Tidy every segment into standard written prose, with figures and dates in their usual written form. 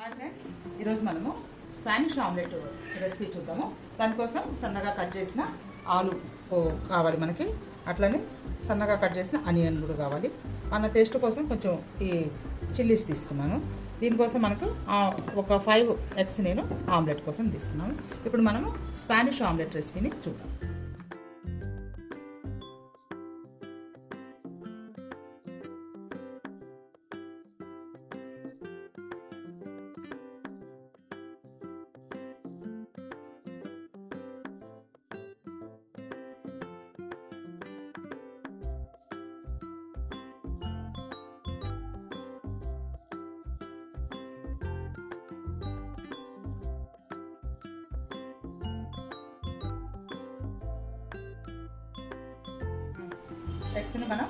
Hi friends, ఈరోజు మనము Spanish omelette recipe చూద్దాము. దానికోసం సన్నగా కట్ చేసిన ఆలు కావాలి మనకి, అట్లనే సన్నగా కట్ చేసిన ఆనియన్ కూడా కావాలి. మన టేస్ట్ కోసం కొంచెం ఈ చిల్లీస్ తీసుకున్నాను. దీనికోసం మనకు ఒక 5 ఎగ్స్ నేను ఆమ్లెట్ కోసం తీసుకున్నాను. ఇప్పుడు మనము స్పానిష్ ఆమ్లెట్ రెసిపీని చూద్దాం. ఎగ్స్ని మనం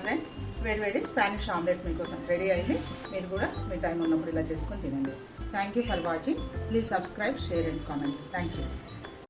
ఫ్రెండ్స్, వేడి స్పానిష్ ఆమ్లెట్ మీకోసం రెడీ అయింది. మీరు కూడా మీ టైం ఉన్నప్పుడు ఇలా చేసుకొని తినండి. Thank you for watching. Please subscribe, share and comment. Thank you.